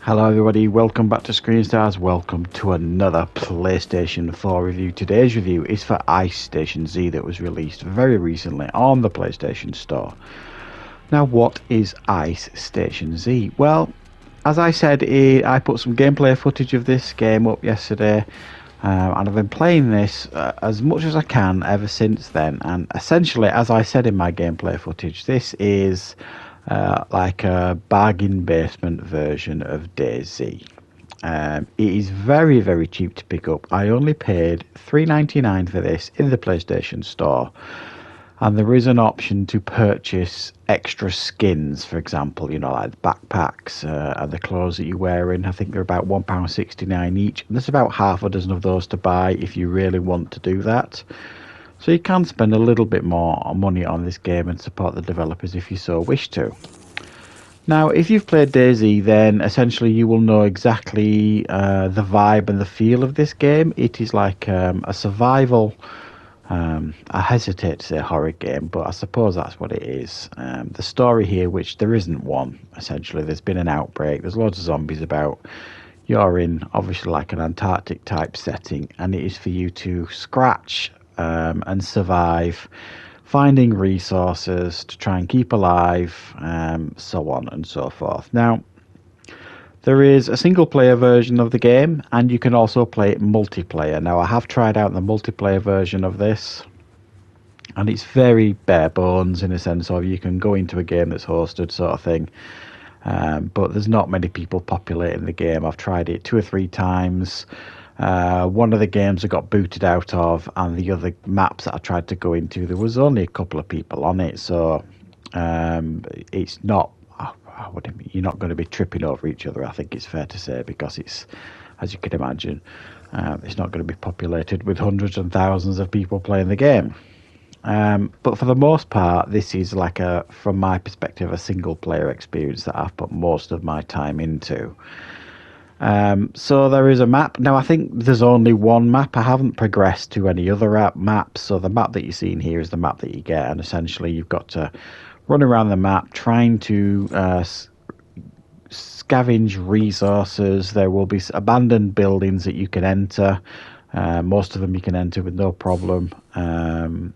Hello everybody, welcome back to Screenstars, welcome to another PlayStation 4 review. Today's review is for Ice Station Z that was released very recently on the PlayStation Store. Now what is Ice Station Z? Well, as I said, I put some gameplay footage of this game up yesterday, and I've been playing this as much as I can ever since then. And essentially, as I said in my gameplay footage, this is like a bargain basement version of DayZ. It is very, very cheap to pick up. I only paid $3.99 for this in the PlayStation Store. And there is an option to purchase extra skins, for example, you know, like backpacks and the clothes that you're wearing. I think they're about £1.69 each. And there's about half a dozen of those to buy if you really want to do that. So you can spend a little bit more money on this game and support the developers if you so wish to. Now, if you've played DayZ, then essentially you will know exactly the vibe and the feel of this game. It is like a survival, I hesitate to say horror game, but I suppose that's what it is. The story here, which there isn't one, essentially, there's been an outbreak, there's loads of zombies about. You're in, obviously, like an Antarctic type setting, and it is for you to scratch and survive, finding resources to try and keep alive, so on and so forth. Now, there is a single player version of the game, and you can also play it multiplayer. Now, I have tried out the multiplayer version of this, and it's very bare bones in a sense of you can go into a game that's hosted, sort of thing. But there's not many people populating the game. I've tried it 2 or 3 times. One of the games I got booted out of, and the other maps that I tried to go into, there was only a couple of people on it, so it's not, you're not going to be tripping over each other, I think it's fair to say, because it's, as you can imagine, it's not going to be populated with hundreds and thousands of people playing the game. But for the most part, this is like from my perspective, a single player experience that I've put most of my time into. So there is a map. Now, I think there's only one map. I haven't progressed to any other maps. So the map that you're seeing here is the map that you get. And essentially, you've got to run around the map trying to scavenge resources. There will be abandoned buildings that you can enter. Most of them you can enter with no problem. And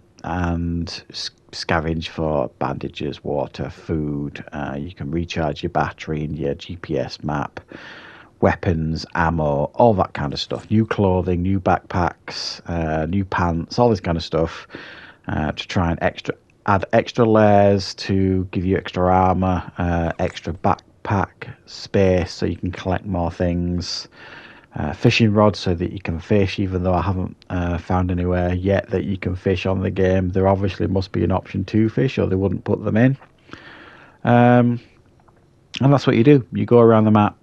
scavenge for bandages, water, food. You can recharge your battery in your GPS map. Weapons, ammo, all that kind of stuff. New clothing, new backpacks, new pants, all this kind of stuff to try and add extra layers to give you extra armor, extra backpack space so you can collect more things. Fishing rods so that you can fish, even though I haven't found anywhere yet that you can fish on the game. There obviously must be an option to fish, or they wouldn't put them in. And that's what you do. You go around the map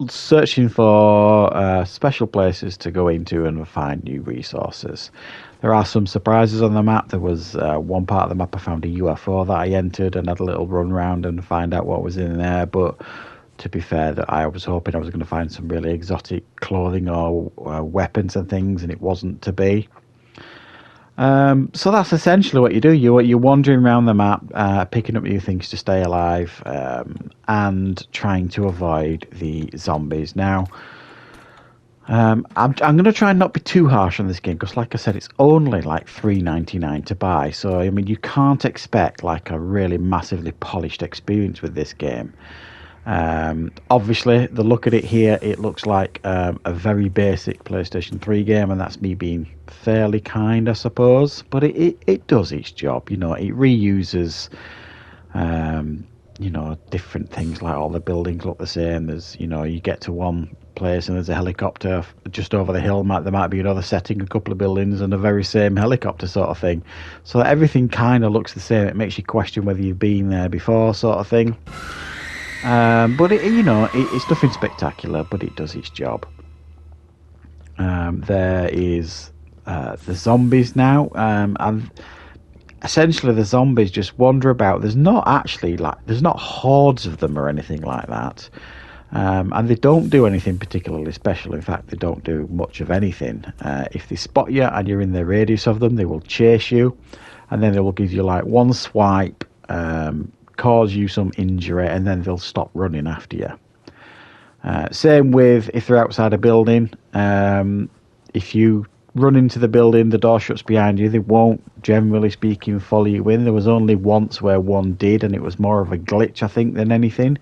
searching for special places to go into and find new resources. There are some surprises on the map. There was one part of the map I found a UFO that I entered and had a little run around and find out what was in there, but to be fair, that I was hoping I was going to find some really exotic clothing or weapons and things, and it wasn't to be. So that's essentially what you do. You're wandering around the map, picking up new things to stay alive, and trying to avoid the zombies. Now, I'm going to try and not be too harsh on this game, because like I said, it's only like $3.99 to buy. So, I mean, you can't expect like a really massively polished experience with this game. Obviously, the look at it here, it looks like a very basic PlayStation 3 game, and that's me being fairly kind, I suppose. But it does its job, you know. It reuses, you know, different things, like all the buildings look the same. There's, you know, you get to one place and there's a helicopter just over the hill. There might be another setting, a couple of buildings, and the very same helicopter sort of thing. So everything kind of looks the same. It makes you question whether you've been there before, sort of thing. But it's nothing spectacular, but it does its job. There is the zombies now, and essentially the zombies just wander about. There's not hordes of them or anything like that, and they don't do anything particularly special. In fact, they don't do much of anything. If they spot you and you're in the radius of them, they will chase you, and then they will give you like one swipe. Cause you some injury, and then they'll stop running after you. Same with if they're outside a building. If you run into the building, the door shuts behind you, they won't, generally speaking, follow you in. There was only once where one did, and it was more of a glitch, I think, than anything.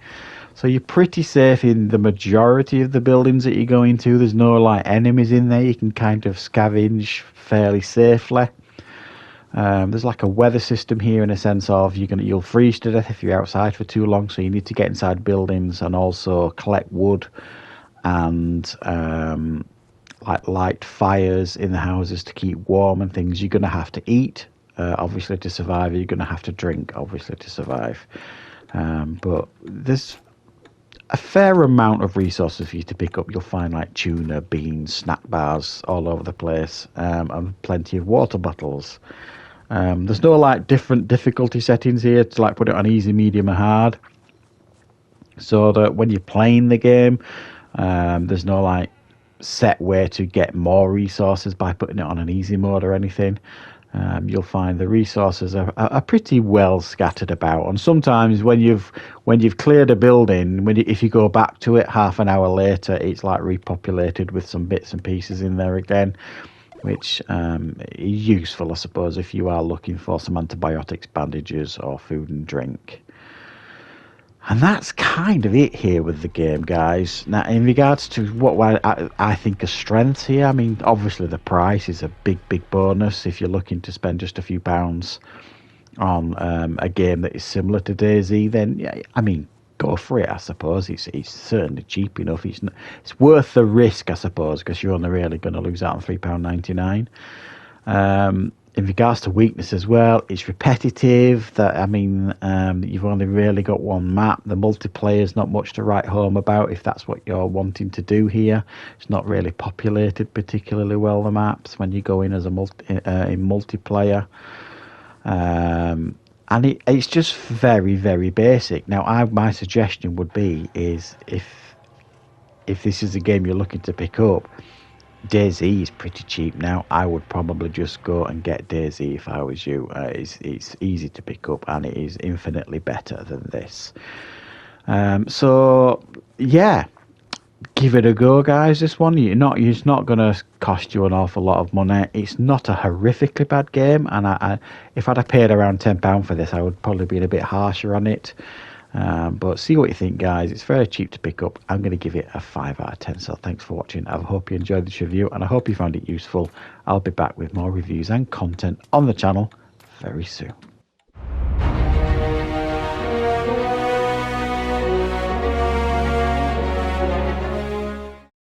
So you're pretty safe in the majority of the buildings that you go into. There's no like enemies in there. You can kind of scavenge fairly safely. There's like a weather system here in a sense of you'll freeze to death if you're outside for too long. So you need to get inside buildings and also collect wood and like light fires in the houses to keep warm and things. You're going to have to eat, obviously, to survive. You're going to have to drink, obviously, to survive. But there's a fair amount of resources for you to pick up. You'll find like tuna, beans, snack bars all over the place, and plenty of water bottles. There's no like different difficulty settings here to like put it on easy, medium, or hard. So that when you're playing the game, there's no like set way to get more resources by putting it on an easy mode or anything. You'll find the resources are pretty well scattered about, and sometimes when you've cleared a building, if you go back to it half an hour later, it's like repopulated with some bits and pieces in there again, which is useful, I suppose, if you are looking for some antibiotics, bandages, or food and drink. And that's kind of it here with the game, guys. Now, in regards to what I think are strengths here, I mean, obviously the price is a big bonus if you're looking to spend just a few pounds on a game that is similar to DayZ. Then, yeah, I mean, go for it. I suppose it's certainly cheap enough. It's worth the risk, I suppose, because you're only really going to lose out on £3.99. In regards to weakness as well, it's repetitive. You've only really got one map. The multiplayer's not much to write home about if that's what you're wanting to do here. It's not really populated particularly well, the maps, when you go in as in multiplayer. And it's just very basic. Now, my suggestion would be is if this is a game you're looking to pick up, DayZ is pretty cheap now. I would probably just go and get DayZ if I was you. It's easy to pick up and it is infinitely better than this. So yeah, give it a go, guys. This one, it's not going to cost you an awful lot of money. It's not a horrifically bad game, and if I'd have paid around £10 for this, I would probably be a bit harsher on it. But see what you think, guys. It's very cheap to pick up. I'm going to give it a 5 out of 10. So thanks for watching. I hope you enjoyed this review, and I hope you found it useful. I'll be back with more reviews and content on the channel very soon.